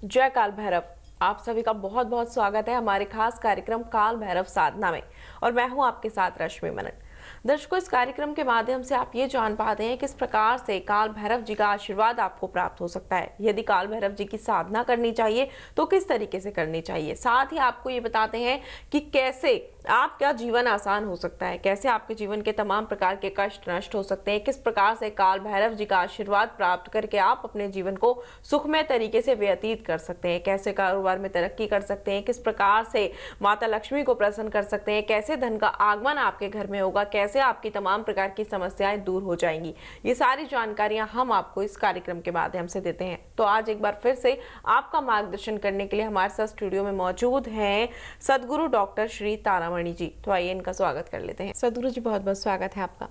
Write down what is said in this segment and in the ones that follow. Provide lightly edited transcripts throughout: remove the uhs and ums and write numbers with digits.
जय काल भैरव। आप सभी का बहुत बहुत स्वागत है हमारे खास कार्यक्रम काल भैरव साधना में। और मैं हूं आपके साथ रश्मि मनन। दर्शकों, इस कार्यक्रम के माध्यम से आप ये जान पाते हैं किस प्रकार से काल भैरव जी का आशीर्वाद आपको प्राप्त हो सकता है। यदि काल भैरव जी की साधना करनी चाहिए तो किस तरीके से करनी चाहिए। साथ ही आपको ये बताते हैं कि कैसे आपका जीवन आसान हो सकता है, कैसे आपके जीवन के तमाम प्रकार के कष्ट नष्ट हो सकते हैं, किस प्रकार से काल भैरव जी का आशीर्वाद प्राप्त करके आप अपने जीवन को सुखमय तरीके से व्यतीत कर सकते हैं, कैसे कारोबार में तरक्की कर सकते हैं, किस प्रकार से माता लक्ष्मी को प्रसन्न कर सकते हैं, कैसे धन का आगमन आपके घर में होगा, कैसे आपकी तमाम प्रकार की समस्याएं दूर हो जाएंगी। ये सारी जानकारियां हम आपको इस कार्यक्रम के माध्यम से देते हैं। तो आज एक बार फिर से आपका मार्गदर्शन करने के लिए हमारे साथ स्टूडियो में मौजूद हैं सदगुरु डॉक्टर श्री तारामणि जी। तो आइए इनका स्वागत कर लेते हैं। सदगुरु जी, बहुत बहुत स्वागत है आपका।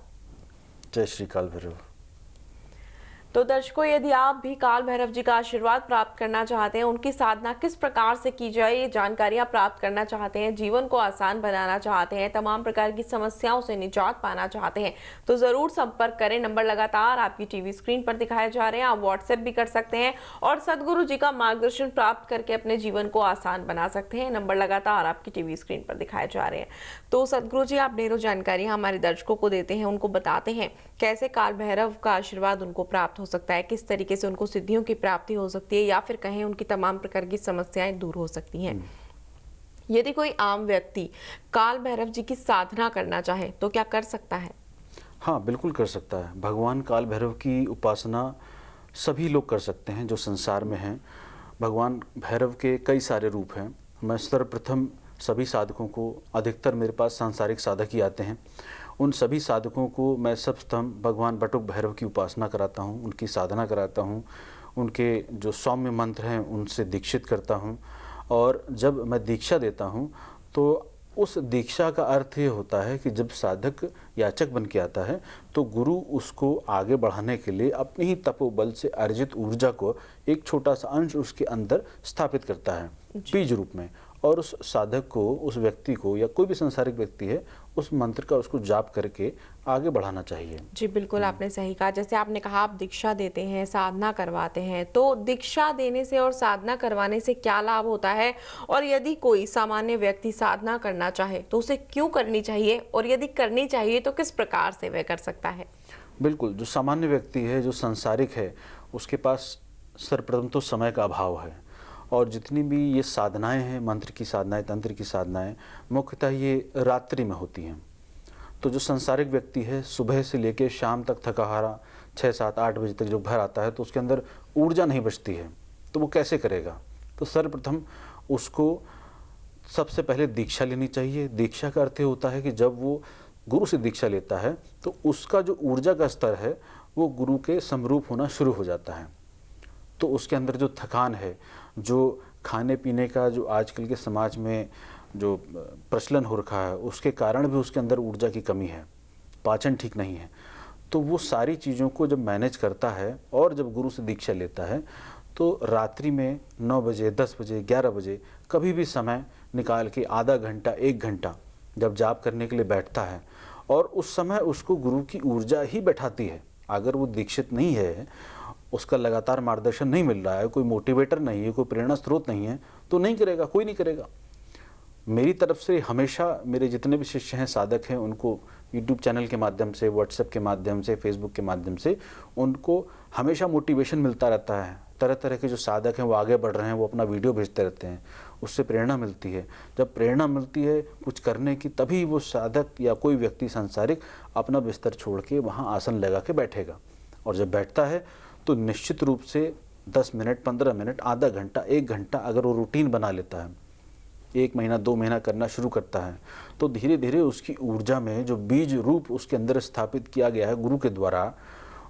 जय श्री काल भैरव। तो दर्शकों, यदि आप भी काल भैरव जी का आशीर्वाद प्राप्त करना चाहते हैं, उनकी साधना किस प्रकार से की जाए, ये जानकारियां प्राप्त करना चाहते हैं, जीवन को आसान बनाना चाहते हैं, तमाम प्रकार की समस्याओं से निजात पाना चाहते हैं, तो जरूर संपर्क करें। नंबर लगातार आपकी टीवी स्क्रीन पर दिखाए जा रहे हैं। आप व्हाट्सएप भी कर सकते हैं और सदगुरु जी का मार्गदर्शन प्राप्त करके अपने जीवन को आसान बना सकते हैं। नंबर लगातार आपकी टीवी स्क्रीन पर दिखाए जा रहे हैं। तो सदगुरु जी, आप ढेरों जानकारियां हमारे दर्शकों को देते हैं, उनको बताते हैं कैसे काल भैरव का आशीर्वाद उनको प्राप्त हो सकता है, किस तरीके से उनको सिद्धियों की प्राप्ति हो सकती है, या फिर कहें उनकी तमाम प्रकार की समस्याएं दूर हो सकती हैं। यदि कोई आम व्यक्ति काल भैरव जी की साधना करना चाहे तो क्या कर सकता है? हाँ, बिल्कुल कर सकता है। भगवान काल भैरव की उपासना सभी लोग कर सकते हैं जो संसार में हैं। भगवान भैरव के कई सारे रूप हैं। मैं सर्वप्रथम सभी साधकों को, अधिकतर मेरे पास सांसारिक साधक ही आते हैं, उन सभी साधकों को मैं सर्वप्रथम भगवान बटुक भैरव की उपासना कराता हूँ, उनकी साधना कराता हूँ, उनके जो सौम्य मंत्र हैं उनसे दीक्षित करता हूँ। और जब मैं दीक्षा देता हूँ तो उस दीक्षा का अर्थ ये होता है कि जब साधक याचक बन के आता है तो गुरु उसको आगे बढ़ाने के लिए अपने ही तपोबल से अर्जित ऊर्जा को एक छोटा सा अंश उसके अंदर स्थापित करता है बीज रूप में। और उस साधक को, उस व्यक्ति को, या कोई भी संसारिक व्यक्ति है, उस मंत्र का उसको जाप करके आगे बढ़ाना चाहिए। जी बिल्कुल, आपने सही कहा। जैसे आपने कहा आप दीक्षा देते हैं, साधना करवाते हैं, तो दीक्षा देने से और साधना करवाने से क्या लाभ होता है? और यदि कोई सामान्य व्यक्ति साधना करना चाहे तो उसे क्यों करनी चाहिए, और यदि करनी चाहिए तो किस प्रकार से वह कर सकता है? बिल्कुल, जो सामान्य व्यक्ति है, जो संसारिक है, उसके पास सर्वप्रथम तो समय का अभाव है। और जितनी भी ये साधनाएं हैं, मंत्र की साधनाएं, तंत्र की साधनाएं, मुख्यतः ये रात्रि में होती हैं। तो जो संसारिक व्यक्ति है, सुबह से लेकर शाम तक थका हारा 6, 7, 8 बजे तक जो घर आता है तो उसके अंदर ऊर्जा नहीं बचती है, तो वो कैसे करेगा? तो सर्वप्रथम उसको सबसे पहले दीक्षा लेनी चाहिए। दीक्षा का अर्थ होता है कि जब वो गुरु से दीक्षा लेता है तो उसका जो ऊर्जा का स्तर है वो गुरु के समरूप होना शुरू हो जाता है। तो उसके अंदर जो थकान है, जो खाने पीने का जो आजकल के समाज में जो प्रचलन हो रखा है, उसके कारण भी उसके अंदर ऊर्जा की कमी है, पाचन ठीक नहीं है। तो वो सारी चीज़ों को जब मैनेज करता है और जब गुरु से दीक्षा लेता है तो रात्रि में 9 बजे, 10 बजे, 11 बजे कभी भी समय निकाल के आधा घंटा, 1 घंटा जब जाप करने के लिए बैठता है, और उस समय उसको गुरु की ऊर्जा ही बैठाती है। अगर वो दीक्षित नहीं है, उसका लगातार मार्गदर्शन नहीं मिल रहा है, कोई मोटिवेटर नहीं है, कोई प्रेरणा स्रोत नहीं है, तो नहीं करेगा, कोई नहीं करेगा। मेरी तरफ से हमेशा मेरे जितने भी शिष्य हैं, साधक हैं, उनको यूट्यूब चैनल के माध्यम से, व्हाट्सएप के माध्यम से, फेसबुक के माध्यम से उनको हमेशा मोटिवेशन मिलता रहता है। तरह तरह के जो साधक हैं वो आगे बढ़ रहे हैं, वो अपना वीडियो भेजते रहते हैं, उससे प्रेरणा मिलती है। जब प्रेरणा मिलती है कुछ करने की, तभी वो साधक या कोई व्यक्ति संसारिक अपना बिस्तर छोड़ के वहाँ आसन लगा के बैठेगा। और जब बैठता है तो निश्चित रूप से 10 मिनट, 15 मिनट, आधा घंटा, 1 घंटा अगर वो रूटीन बना लेता है, 1 महीना, 2 महीना करना शुरू करता है, तो धीरे धीरे उसकी ऊर्जा में जो बीज रूप उसके अंदर स्थापित किया गया है गुरु के द्वारा,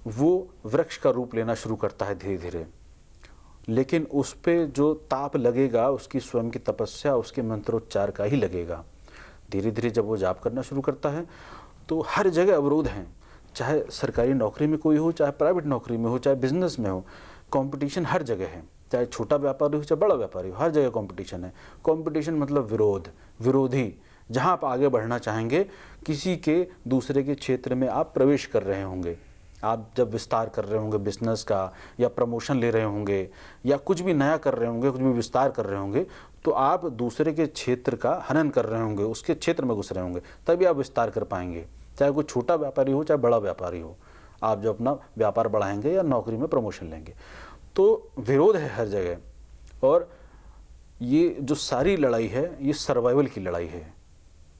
वो वृक्ष का रूप लेना शुरू करता है धीरे धीरे। लेकिन उस पे जो ताप लगेगा, उसकी स्वयं की तपस्या, उसके मंत्रोच्चार का ही लगेगा। धीरे धीरे जब वो जाप करना शुरू करता है तो हर जगह अवरोध हैं, चाहे सरकारी नौकरी में कोई हो, चाहे प्राइवेट नौकरी में हो, चाहे बिजनेस में हो, कंपटीशन हर जगह है। चाहे छोटा व्यापारी हो, चाहे बड़ा व्यापारी हो, हर जगह कंपटीशन है। कंपटीशन मतलब विरोध, विरोधी। जहां आप आगे बढ़ना चाहेंगे, किसी के दूसरे के क्षेत्र में आप प्रवेश कर रहे होंगे, आप जब विस्तार कर रहे होंगे बिजनेस का, या प्रमोशन ले रहे होंगे, या कुछ भी नया कर रहे होंगे, कुछ भी विस्तार कर रहे होंगे, तो आप दूसरे के क्षेत्र का हनन कर रहे होंगे, उसके क्षेत्र में घुस रहे होंगे, तभी आप विस्तार कर पाएंगे। चाहे कोई छोटा व्यापारी हो, चाहे बड़ा व्यापारी हो, आप जो अपना व्यापार बढ़ाएंगे या नौकरी में प्रमोशन लेंगे। तो विरोध है हर जगह, और ये जो सारी लड़ाई है ये सर्वाइवल की लड़ाई है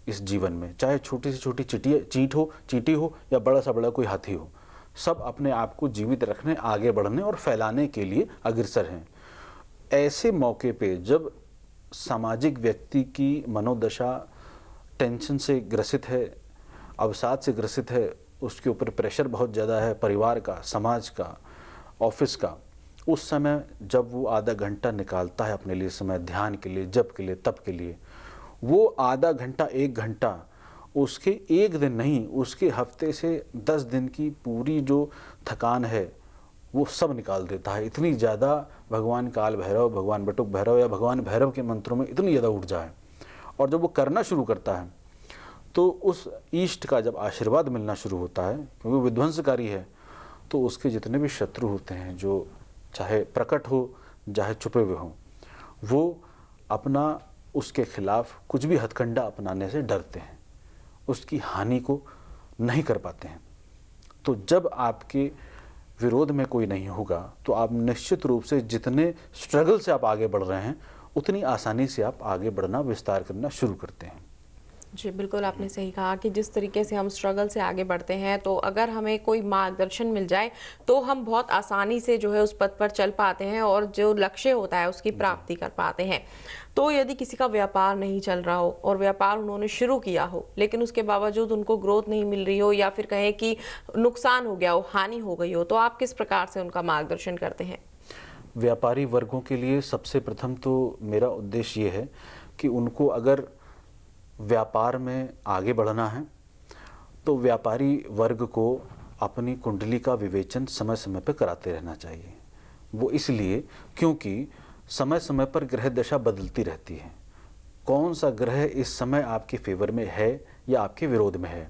इस जीवन में। चाहे छोटी से छोटी चींटी हो या बड़ा सा बड़ा कोई हाथी हो, सब अपने आप को जीवित रखने, आगे बढ़ने और फैलाने के लिए अग्रसर हैं। ऐसे मौके पे जब सामाजिक व्यक्ति की मनोदशा टेंशन से ग्रसित है, अवसाद से ग्रसित है, उसके ऊपर प्रेशर बहुत ज़्यादा है, परिवार का, समाज का, ऑफिस का, उस समय जब वो आधा घंटा निकालता है अपने लिए समय, ध्यान के लिए, जप के लिए, तप के लिए, वो आधा घंटा, 1 घंटा उसके एक दिन नहीं, उसके हफ्ते से 10 दिन की पूरी जो थकान है वो सब निकाल देता है। इतनी ज़्यादा भगवान काल भैरव, भगवान बटुक भैरव या भगवान भैरव के मंत्रों में इतनी ज़्यादा ऊर्जा है। और जब वो करना शुरू करता है तो उस ईष्ट का जब आशीर्वाद मिलना शुरू होता है, क्योंकि वो विध्वंसकारी है, तो उसके जितने भी शत्रु होते हैं, जो चाहे प्रकट हो चाहे छुपे हुए हों, वो अपना उसके खिलाफ कुछ भी हथकंडा अपनाने से डरते हैं, उसकी हानि को नहीं कर पाते हैं। तो जब आपके विरोध में कोई नहीं होगा तो आप निश्चित रूप से जितने स्ट्रगल से आप आगे बढ़ रहे हैं, उतनी आसानी से आप आगे बढ़ना, विस्तार करना शुरू करते हैं। जी बिल्कुल, आपने सही कहा कि जिस तरीके से हम स्ट्रगल से आगे बढ़ते हैं, तो अगर हमें कोई मार्गदर्शन मिल जाए तो हम बहुत आसानी से जो है उस पथ पर चल पाते हैं और जो लक्ष्य होता है उसकी प्राप्ति कर पाते हैं। तो यदि किसी का व्यापार नहीं चल रहा हो और व्यापार उन्होंने शुरू किया हो, लेकिन उसके बावजूद उनको ग्रोथ नहीं मिल रही हो, या फिर कहें कि नुकसान हो गया हो, हानि हो गई हो, तो आप किस प्रकार से उनका मार्गदर्शन करते हैं? व्यापारी वर्गों के लिए सबसे प्रथम तो मेरा उद्देश्य ये है कि उनको अगर व्यापार में आगे बढ़ना है तो व्यापारी वर्ग को अपनी कुंडली का विवेचन समय समय पर कराते रहना चाहिए। वो इसलिए क्योंकि समय समय पर ग्रह दशा बदलती रहती है। कौन सा ग्रह इस समय आपके फेवर में है या आपके विरोध में है,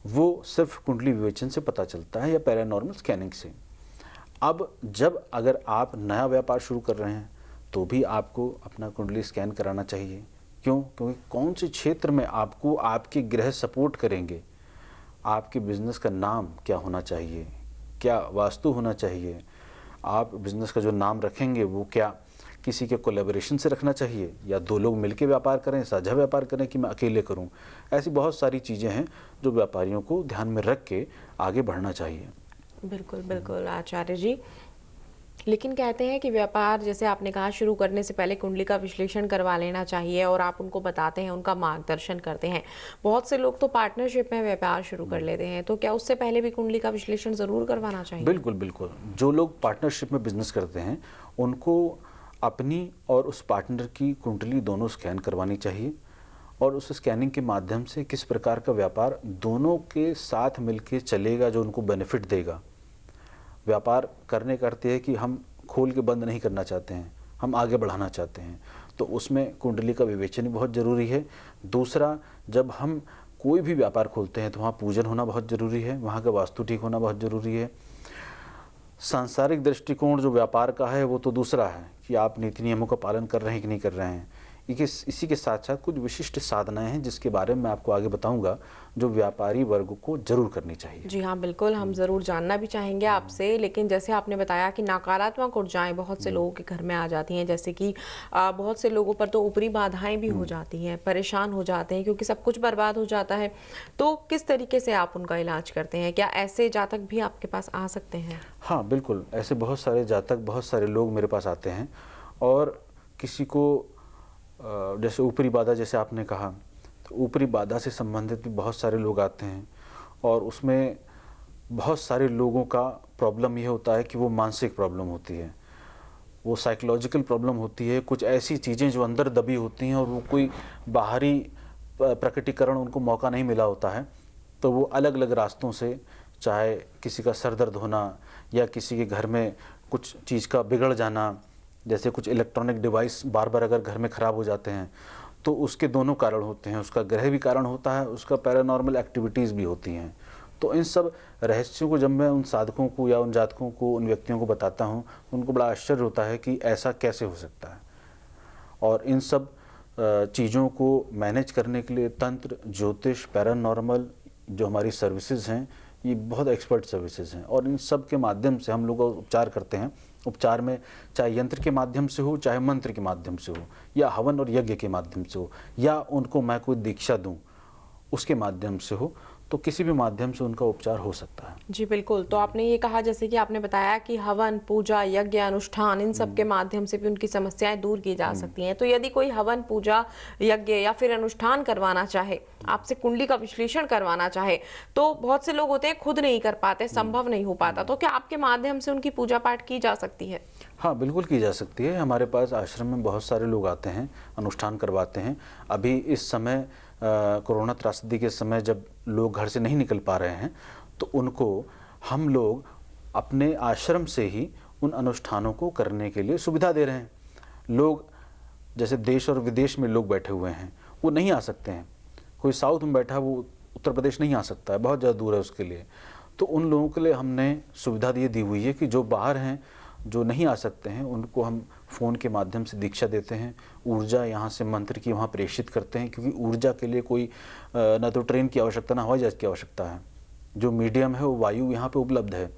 वो सिर्फ कुंडली विवेचन से पता चलता है या पैरानॉर्मल स्कैनिंग से। अब जब अगर आप नया व्यापार शुरू कर रहे हैं तो भी आपको अपना कुंडली स्कैन कराना चाहिए। क्यों? क्योंकि कौन से क्षेत्र में आपको आपके ग्रह सपोर्ट करेंगे, आपके बिजनेस का नाम क्या होना चाहिए, क्या वास्तु होना चाहिए, आप बिजनेस का जो नाम रखेंगे वो क्या किसी के कोलैबोरेशन से रखना चाहिए, या 2 लोग मिलकर व्यापार करें, साझा व्यापार करें, कि मैं अकेले करूं। ऐसी बहुत सारी चीज़ें हैं जो व्यापारियों को ध्यान में रख के आगे बढ़ना चाहिए। बिल्कुल बिल्कुल आचार्य जी, लेकिन कहते हैं कि व्यापार, जैसे आपने कहा, शुरू करने से पहले कुंडली का विश्लेषण करवा लेना चाहिए और आप उनको बताते हैं, उनका मार्गदर्शन करते हैं। बहुत से लोग तो पार्टनरशिप में व्यापार शुरू कर लेते हैं, तो क्या उससे पहले भी कुंडली का विश्लेषण ज़रूर करवाना चाहिए? बिल्कुल बिल्कुल। जो लोग पार्टनरशिप में बिजनेस करते हैं उनको अपनी और उस पार्टनर की कुंडली दोनों स्कैन करवानी चाहिए, और उस स्कैनिंग के माध्यम से किस प्रकार का व्यापार दोनों के साथ मिलके चलेगा जो उनको बेनिफिट देगा। व्यापार करने का अर्थ है कि हम खोल के बंद नहीं करना चाहते हैं, हम आगे बढ़ाना चाहते हैं, तो उसमें कुंडली का विवेचन बहुत ज़रूरी है। दूसरा, जब हम कोई भी व्यापार खोलते हैं तो वहाँ पूजन होना बहुत ज़रूरी है, वहाँ का वास्तु ठीक होना बहुत ज़रूरी है। सांसारिक दृष्टिकोण जो व्यापार का है वो तो दूसरा है कि आप नीति नियमों का पालन कर रहे हैं कि नहीं कर रहे हैं। इसी के साथ साथ कुछ विशिष्ट साधनाएं हैं जिसके बारे में मैं आपको आगे बताऊंगा, जो व्यापारी वर्ग को जरूर करनी चाहिए। जी हाँ बिल्कुल, हम ज़रूर जानना भी चाहेंगे आपसे। लेकिन जैसे आपने बताया कि नकारात्मक ऊर्जाएं बहुत से लोगों के घर में आ जाती हैं, जैसे कि बहुत से लोगों पर तो ऊपरी बाधाएं भी हो जाती हैं, परेशान हो जाते हैं क्योंकि सब कुछ बर्बाद हो जाता है। तो किस तरीके से आप उनका इलाज करते हैं? क्या ऐसे जातक भी आपके पास आ सकते हैं? हाँ बिल्कुल, ऐसे बहुत सारे जातक, बहुत सारे लोग मेरे पास आते हैं, और किसी को जैसे ऊपरी बाधा, जैसे आपने कहा, तो ऊपरी बाधा से संबंधित भी बहुत सारे लोग आते हैं, और उसमें बहुत सारे लोगों का प्रॉब्लम ये होता है कि वो मानसिक प्रॉब्लम होती है, वो साइकोलॉजिकल प्रॉब्लम होती है, कुछ ऐसी चीज़ें जो अंदर दबी होती हैं और वो कोई बाहरी प्रकटीकरण उनको मौका नहीं मिला होता है, तो वो अलग अलग रास्तों से, चाहे किसी का सर दर्द होना या किसी के घर में कुछ चीज़ का बिगड़ जाना, जैसे कुछ इलेक्ट्रॉनिक डिवाइस बार बार अगर घर में ख़राब हो जाते हैं तो उसके दोनों कारण होते हैं। उसका ग्रह भी कारण होता है, उसका पैरानॉर्मल एक्टिविटीज़ भी होती हैं। तो इन सब रहस्यों को जब मैं उन साधकों को या उन जातकों को, उन व्यक्तियों को बताता हूँ, उनको बड़ा आश्चर्य होता है कि ऐसा कैसे हो सकता है। और इन सब चीज़ों को मैनेज करने के लिए तंत्र, ज्योतिष, पैरानॉर्मल जो हमारी सर्विसेज हैं, ये बहुत एक्सपर्ट सर्विसेज हैं और इन सब के माध्यम से हम लोग उपचार करते हैं। उपचार में चाहे यंत्र के माध्यम से हो, चाहे मंत्र के माध्यम से हो, या हवन और यज्ञ के माध्यम से हो, या उनको मैं कोई दीक्षा दूं उसके माध्यम से हो, तो किसी भी माध्यम से उनका उपचार हो सकता है। जी बिल्कुल। तो आपने ये कहा, जैसे कि आपने बताया कि हवन, पूजा, यज्ञ, अनुष्ठान, इन सब के माध्यम से भी उनकी समस्याएं दूर की जा सकती हैं। तो यदि कोई हवन, पूजा, यज्ञ या फिर अनुष्ठान करवाना चाहे, आपसे कुंडली का विश्लेषण करवाना चाहे, तो बहुत से लोग होते हैं खुद नहीं कर पाते, संभव नहीं हो पाता, तो क्या आपके माध्यम से उनकी पूजा पाठ की जा सकती है? हाँ, बिल्कुल की जा सकती है। हमारे पास आश्रम में बहुत सारे लोग आते हैं, अनुष्ठान करवाते हैं। अभी इस समय कोरोना त्रासदी के समय जब लोग घर से नहीं निकल पा रहे हैं, तो उनको हम लोग अपने आश्रम से ही उन अनुष्ठानों को करने के लिए सुविधा दे रहे हैं। लोग जैसे देश और विदेश में लोग बैठे हुए हैं, वो नहीं आ सकते हैं। कोई साउथ में बैठा, वो उत्तर प्रदेश नहीं आ सकता है, बहुत ज़्यादा दूर है उसके लिए। तो उन लोगों के लिए हमने सुविधा ये दी हुई है कि जो बाहर हैं, जो नहीं आ सकते हैं, उनको हम फ़ोन के माध्यम से दीक्षा देते हैं। ऊर्जा यहाँ से मंत्र की वहाँ प्रेषित करते हैं, क्योंकि ऊर्जा के लिए कोई ना तो ट्रेन की आवश्यकता, ना हवाई जहाज़ की आवश्यकता है। जो मीडियम है वो वायु यहाँ पे उपलब्ध है।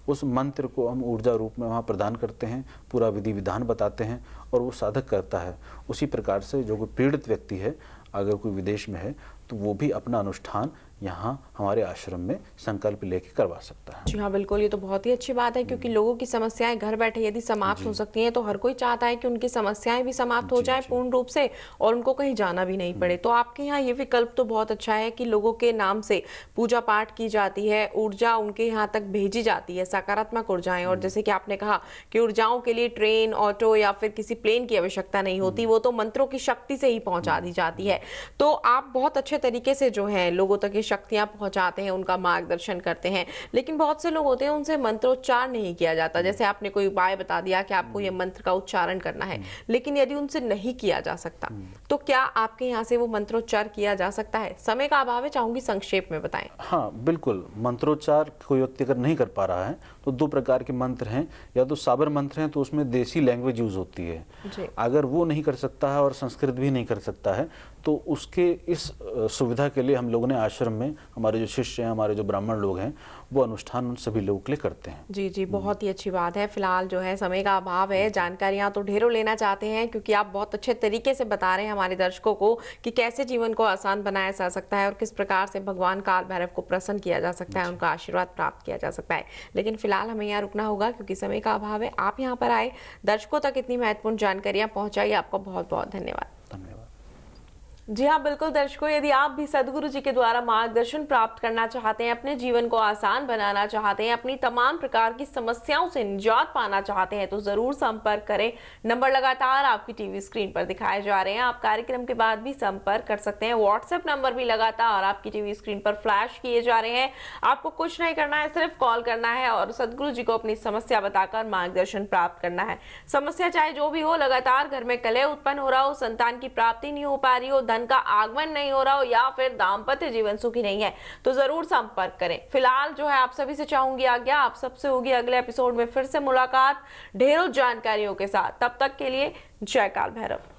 उस मंत्र को हम ऊर्जा रूप में वहाँ प्रदान करते हैं, पूरा विधि विधान बताते हैं और वो साधक करता है। उसी प्रकार से जो कोई पीड़ित व्यक्ति है, अगर कोई विदेश में है, तो वो भी अपना अनुष्ठान यहाँ हमारे आश्रम में संकल्प लेके करवा सकता है। जी हाँ बिल्कुल, ये तो बहुत ही अच्छी बात है, क्योंकि लोगों की समस्याएं घर बैठे यदि समाप्त हो सकती हैं, तो हर कोई चाहता है कि उनकी समस्याएं भी समाप्त हो जाएं पूर्ण रूप से और उनको कहीं जाना भी नहीं पड़े। तो आपके यहाँ ये विकल्प तो बहुत अच्छा है कि लोगों के नाम से पूजा पाठ की जाती है, ऊर्जा उनके यहाँ तक भेजी जाती है, सकारात्मक ऊर्जाएं। और जैसे कि आपने कहा कि ऊर्जाओं के लिए ट्रेन, ऑटो या फिर किसी प्लेन की आवश्यकता नहीं होती, वो तो मंत्रों की शक्ति से ही पहुंचा दी जाती है। तो आप बहुत अच्छे तरीके से जो है लोगों तक ये शक्तियां पहुंचाते हैं, उनका मार्गदर्शन करते हैं। लेकिन बहुत से लोग होते हैं, उनसे मंत्रोच्चार नहीं किया जाता। जैसे आपने कोई उपाय बता दिया कि आपको ये मंत्र का उच्चारण करना है, लेकिन यदि उनसे नहीं किया जा सकता, तो क्या आपके यहाँ से वो मंत्रोच्चार किया जा सकता है? समय का अभाव है, चाहूंगी संक्षेप में बताएं। हाँ बिल्कुल, मंत्रोच्चार कोई व्यक्ति अगर नहीं कर पा रहा है, तो दो प्रकार के मंत्र हैं। या तो साबर मंत्र हैं, तो उसमें देसी लैंग्वेज यूज होती है। अगर वो नहीं कर सकता है और संस्कृत भी नहीं कर सकता है, तो उसके इस सुविधा के लिए हम लोगों ने आश्रम में, हमारे जो शिष्य हैं, हमारे जो ब्राह्मण लोग हैं, वो अनुष्ठान उन सभी लोगों के लिए करते हैं। जी जी, बहुत ही अच्छी बात है। फिलहाल जो है समय का अभाव है, जानकारियां तो ढेरों लेना चाहते हैं, क्योंकि आप बहुत अच्छे तरीके से बता रहे हैं हमारे दर्शकों को कि कैसे जीवन को आसान बनाया जा सकता है और किस प्रकार से भगवान काल भैरव को प्रसन्न किया जा सकता है, उनका आशीर्वाद प्राप्त किया जा सकता है। लेकिन फिलहाल हमें यहाँ रुकना होगा, क्योंकि समय का अभाव है। आप यहाँ पर आए, दर्शकों तक इतनी महत्वपूर्ण जानकारियां पहुंचाई, आपका बहुत बहुत धन्यवाद। जी हाँ बिल्कुल दर्शकों, यदि आप भी सदगुरु जी के द्वारा मार्गदर्शन प्राप्त करना चाहते हैं, अपने जीवन को आसान बनाना चाहते हैं, अपनी तमाम प्रकार की समस्याओं से निजात पाना चाहते हैं, तो जरूर संपर्क करें। नंबर लगातार आपकी टीवी स्क्रीन पर दिखाए जा रहे हैं। आप कार्यक्रम के बाद भी संपर्क कर सकते हैं। व्हाट्सएप नंबर भी लगातार आपकी टीवी स्क्रीन पर फ्लैश किए जा रहे हैं। आपको कुछ नहीं करना है, सिर्फ कॉल करना है और सदगुरु जी को अपनी समस्या बताकर मार्गदर्शन प्राप्त करना है। समस्या चाहे जो भी हो, लगातार घर में कलह उत्पन्न हो रहा हो, संतान की प्राप्ति नहीं हो पा रही हो, धन का आगमन नहीं हो रहा हो, या फिर दाम्पत्य जीवन सुखी नहीं है, तो जरूर संपर्क करें। फिलहाल जो है आप सभी से चाहूंगी आज्ञा, आप सबसे होगी अगले एपिसोड में फिर से मुलाकात ढेरों जानकारियों के साथ। तब तक के लिए जय काल भैरव।